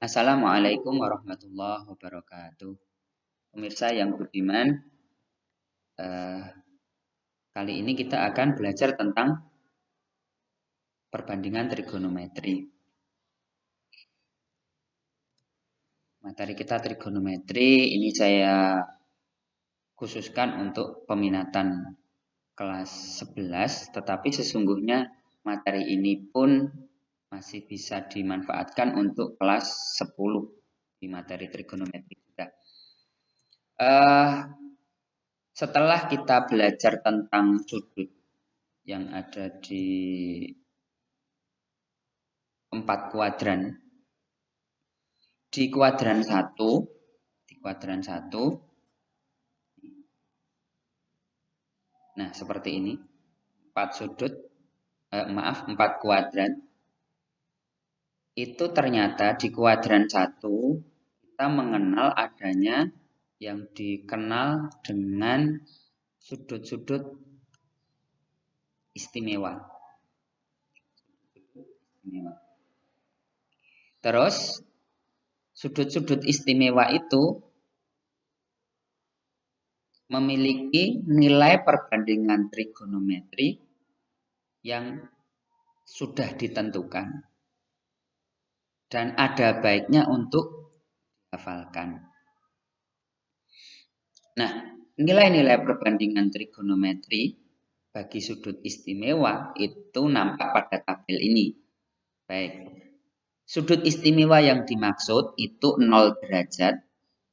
Assalamualaikum warahmatullahi wabarakatuh. Pemirsa yang budiman, kali ini kita akan belajar tentang perbandingan trigonometri. Materi kita trigonometri ini saya khususkan untuk peminatan kelas 11, tetapi sesungguhnya materi ini pun masih bisa dimanfaatkan untuk kelas 10 di materi trigonometri kita. Setelah kita belajar tentang sudut yang ada di 4 kuadran, di kuadran 1, nah seperti ini, 4 kuadran. Itu ternyata di kuadran 1 kita mengenal adanya yang dikenal dengan sudut-sudut istimewa. Terus sudut-sudut istimewa itu memiliki nilai perbandingan trigonometri yang sudah ditentukan dan ada baiknya untuk dihafalkan. Nah, nilai-nilai perbandingan trigonometri bagi sudut istimewa itu nampak pada tabel ini. Baik, sudut istimewa yang dimaksud itu 0 derajat,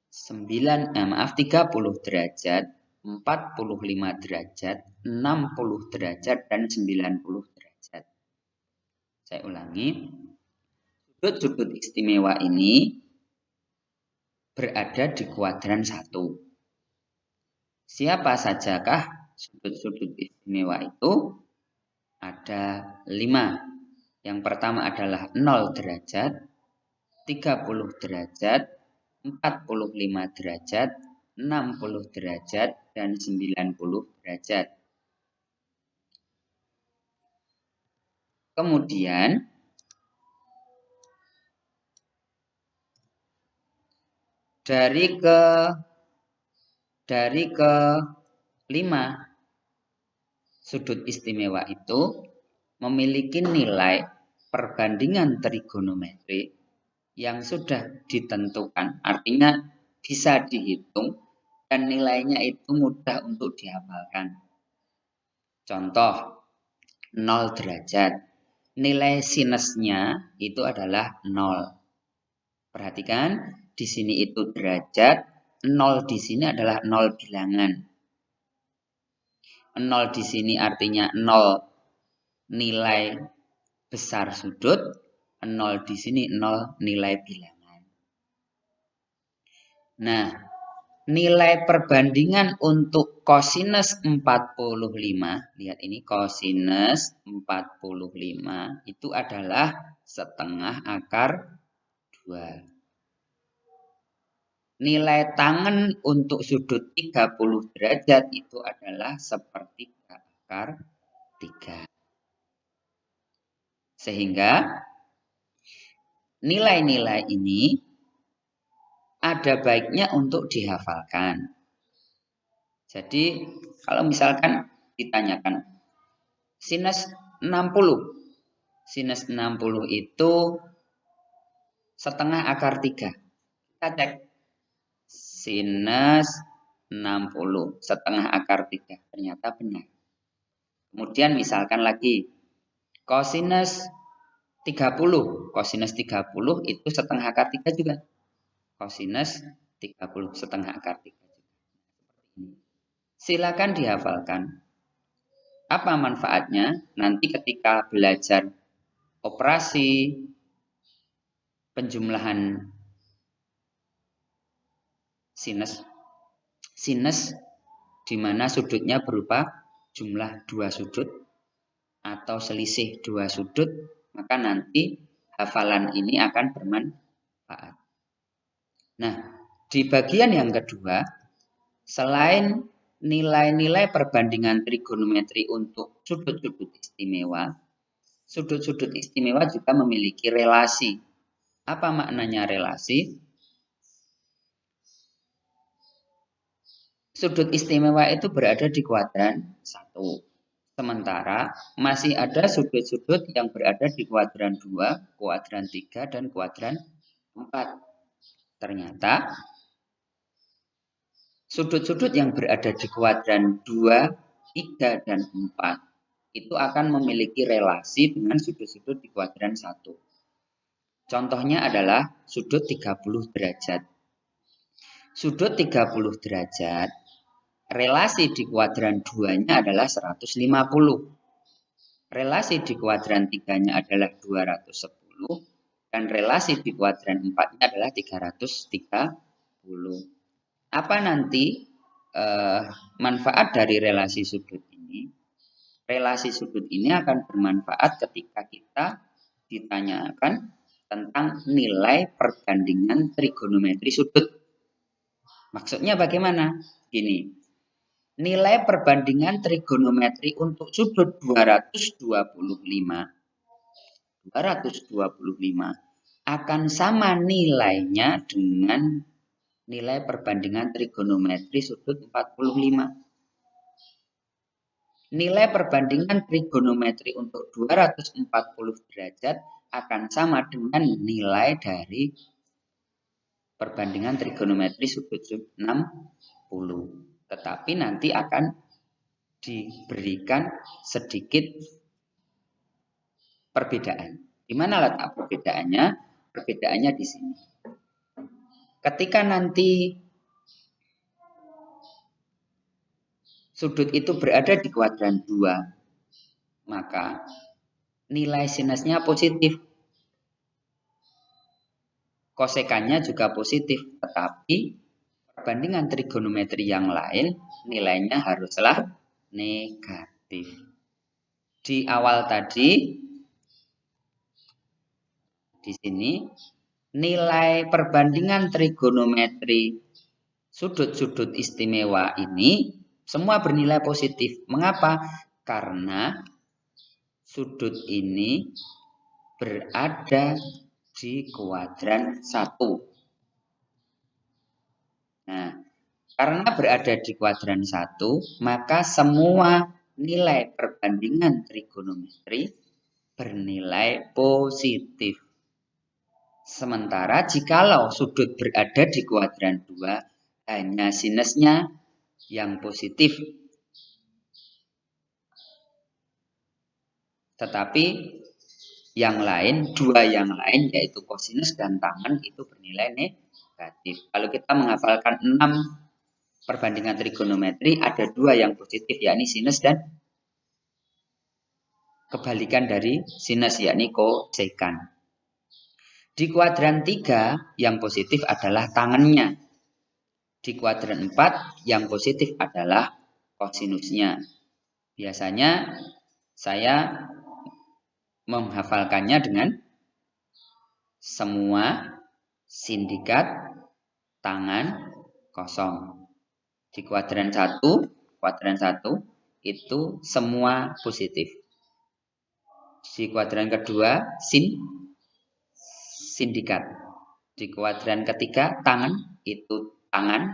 30 derajat, 45 derajat, 60 derajat, dan 90 derajat. Saya ulangi, sudut-sudut istimewa ini berada di kuadran 1. Siapa sajakah sudut-sudut istimewa itu? Ada 5. Yang pertama adalah 0 derajat, 30 derajat, 45 derajat, 60 derajat, dan 90 derajat. Kemudian dari ke 5 sudut istimewa itu memiliki nilai perbandingan trigonometri yang sudah ditentukan, artinya bisa dihitung dan nilainya itu mudah untuk dihafalkan. Contoh 0 derajat, nilai sinusnya itu adalah 0. Perhatikan, di sini itu derajat, 0 di sini adalah 0 bilangan. 0 di sini artinya 0 nilai besar sudut, 0 di sini 0 nilai bilangan. Nah, nilai perbandingan untuk kosinus 45, lihat ini kosinus 45 itu adalah setengah akar 2. Nilai tangen untuk sudut 30 derajat itu adalah sepertiga akar 3. Sehingga nilai-nilai ini ada baiknya untuk dihafalkan. Jadi kalau misalkan ditanyakan sinus 60. Sinus 60 itu setengah akar 3. Kita cek. Sinus 60 setengah akar 3. Ternyata benar. Kemudian misalkan lagi kosinus 30. Kosinus 30 itu setengah akar 3 juga. Kosinus 30 setengah akar 3 juga. Silakan dihafalkan. Apa manfaatnya? Nanti ketika belajar operasi penjumlahan sinus di mana sudutnya berupa jumlah 2 sudut atau selisih 2 sudut, maka nanti hafalan ini akan bermanfaat. Nah, di bagian yang kedua, selain nilai-nilai perbandingan trigonometri untuk sudut-sudut istimewa juga memiliki relasi Apa maknanya relasi? Sudut istimewa itu berada di kuadran 1. Sementara masih ada sudut-sudut yang berada di kuadran 2, kuadran 3, dan kuadran 4. Ternyata sudut-sudut yang berada di kuadran 2, 3, dan 4 itu akan memiliki relasi dengan sudut-sudut di kuadran 1. Contohnya adalah sudut 30 derajat. Sudut 30 derajat, relasi di kuadran 2-nya adalah 150. Relasi di kuadran 3-nya adalah 210. Dan relasi di kuadran 4-nya adalah 330. Apa nanti manfaat dari relasi sudut ini? Relasi sudut ini akan bermanfaat ketika kita ditanyakan tentang nilai perbandingan trigonometri sudut. Maksudnya bagaimana? Gini, nilai perbandingan trigonometri untuk sudut 225 akan sama nilainya dengan nilai perbandingan trigonometri sudut 45. Nilai perbandingan trigonometri untuk 240 derajat akan sama dengan nilai dari perbandingan trigonometri sudut 60. Tetapi nanti akan diberikan sedikit perbedaan. Di mana letak perbedaannya? Perbedaannya di sini. Ketika nanti sudut itu berada di kuadran 2, maka nilai sinusnya positif. Kosekannya juga positif, tetapi perbandingan trigonometri yang lain nilainya haruslah negatif. Di awal tadi, di sini, nilai perbandingan trigonometri sudut-sudut istimewa ini semua bernilai positif. Mengapa? Karena sudut ini berada di kuadran 1. Nah, karena berada di kuadran 1, maka semua nilai perbandingan trigonometri bernilai positif. Sementara jikalau sudut berada di kuadran 2, hanya sinusnya yang positif. Tetapi dua yang lain yaitu kosinus dan tangen itu bernilai negatif. Kalau kita menghafalkan 6 perbandingan trigonometri, ada 2 yang positif yakni sinus dan kebalikan dari sinus yakni kosekan. Di kuadran 3 yang positif adalah tangennya. Di kuadran 4 yang positif adalah kosinusnya. Biasanya saya menghafalkannya dengan semua sindikat tangan kosong. Di kuadran 1 itu semua positif. Di kuadran kedua sindikat. Di kuadran ketiga tangan itu tangan.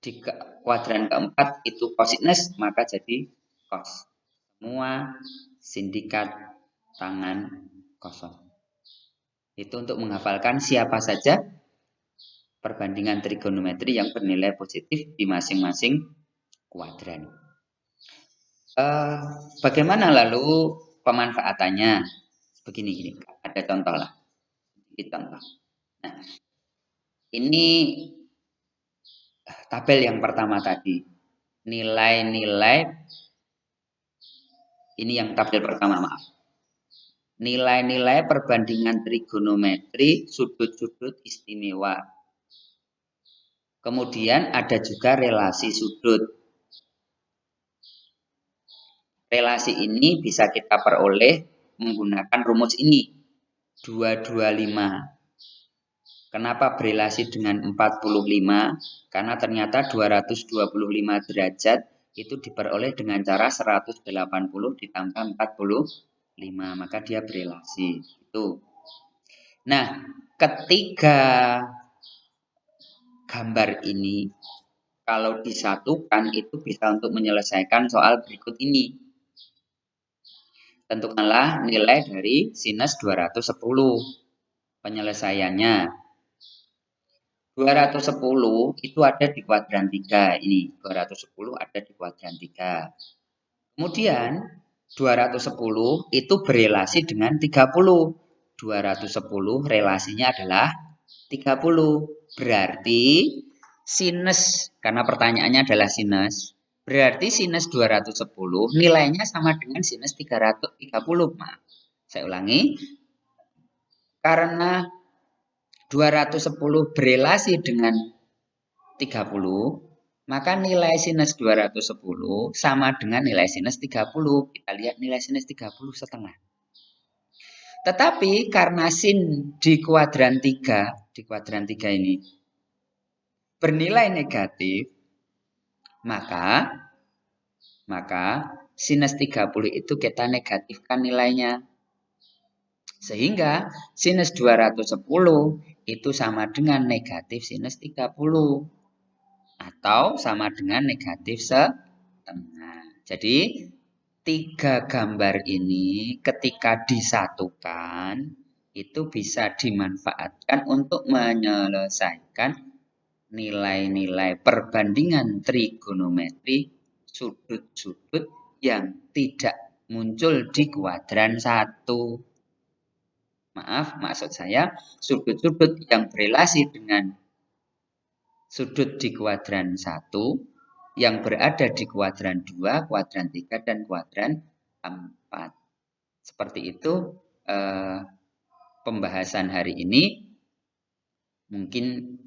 Di kuadran keempat itu kosinus, maka jadi kos. Semua sindikat tangan kosong. Itu untuk menghafalkan siapa saja perbandingan trigonometri yang bernilai positif di masing-masing kuadran. Bagaimana lalu pemanfaatannya? Begini, ada contoh lah. Contoh. Nah, ini tabel yang pertama tadi. Nilai-nilai, ini yang tabel pertama, maaf. Nilai-nilai perbandingan trigonometri sudut-sudut istimewa. Kemudian ada juga relasi sudut. Relasi ini bisa kita peroleh menggunakan rumus ini. 225. Kenapa berelasi dengan 45? Karena ternyata 225 derajat itu diperoleh dengan cara 180 ditambah 45. Maka dia berelasi. Itu. Nah, ketiga gambar ini kalau disatukan itu bisa untuk menyelesaikan soal berikut ini. Tentukanlah nilai dari sinus 210. Penyelesaiannya 210 itu ada di kuadran 3. Ini 210 ada di kuadran 3. Kemudian 210 itu berelasi dengan 30. 210 relasinya adalah 30. Berarti sinus, karena pertanyaannya adalah sinus, berarti sinus 210 nilainya sama dengan sinus 330. Maaf, saya ulangi. Karena 210 berelasi dengan 30, maka nilai sinus 210 sama dengan nilai sinus 30. Kita lihat nilai sinus 30 setengah. Tetapi karena sin di kuadran 3 ini bernilai negatif, maka sinus 30 itu kita negatifkan nilainya. Sehingga sinus 210 itu sama dengan negatif sinus 30. Atau sama dengan negatif setengah. Jadi, tiga gambar ini ketika disatukan, itu bisa dimanfaatkan untuk menyelesaikan nilai-nilai perbandingan trigonometri sudut-sudut yang tidak muncul di kuadran 1. Maaf, maksud saya sudut-sudut yang berelasi dengan sudut di kuadran 1 yang berada di kuadran 2, kuadran 3, dan kuadran 4. Seperti itu pembahasan hari ini. Mungkin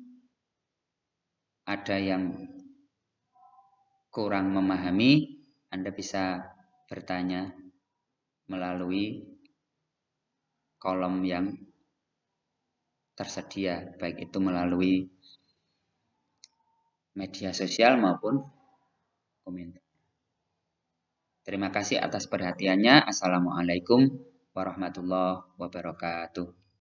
ada yang kurang memahami, Anda bisa bertanya melalui kolom yang tersedia, baik itu melalui media sosial maupun komentar. Terima kasih atas perhatiannya. Assalamualaikum warahmatullahi wabarakatuh.